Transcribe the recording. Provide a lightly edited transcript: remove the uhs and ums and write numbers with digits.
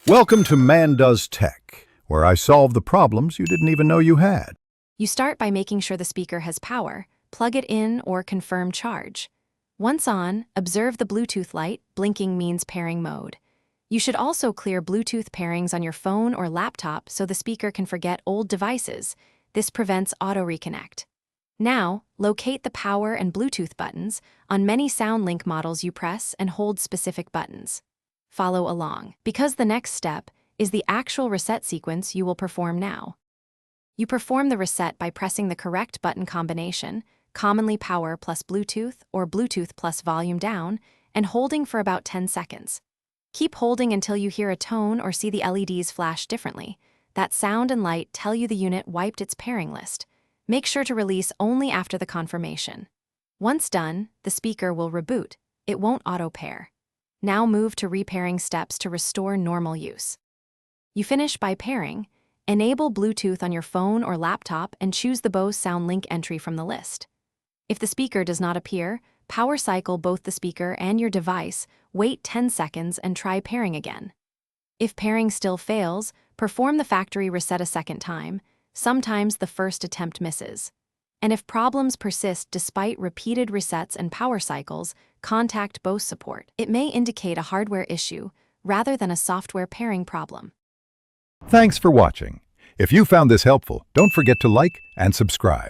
Welcome to Man Does Tech, where I solve the problems you didn't even know you had. You start by making sure the speaker has power, plug it in, or confirm charge. Once on, observe the Bluetooth light, blinking means pairing mode. You should also clear Bluetooth pairings on your phone or laptop so the speaker can forget old devices. This prevents auto-reconnect. Now, locate the power and Bluetooth buttons. On many SoundLink models you press and hold specific buttons. Follow along, because the next step is the actual reset sequence you will perform now. You perform the reset by pressing the correct button combination, commonly power plus Bluetooth or Bluetooth plus volume down, and holding for about 10 seconds. Keep holding until you hear a tone or see the LEDs flash differently. That sound and light tell you the unit wiped its pairing list. Make sure to release only after the confirmation. Once done, the speaker will reboot. It won't auto-pair. Now move to repairing steps to restore normal use. You finish by pairing. Enable Bluetooth on your phone or laptop and choose the Bose SoundLink entry from the list. If the speaker does not appear, power cycle both the speaker and your device, wait 10 seconds and try pairing again. If pairing still fails, perform the factory reset a second time. Sometimes the first attempt misses. And if problems persist despite repeated resets and power cycles, contact Bose support. It may indicate a hardware issue rather than a software pairing problem. Thanks for watching. If you found this helpful, don't forget to like and subscribe.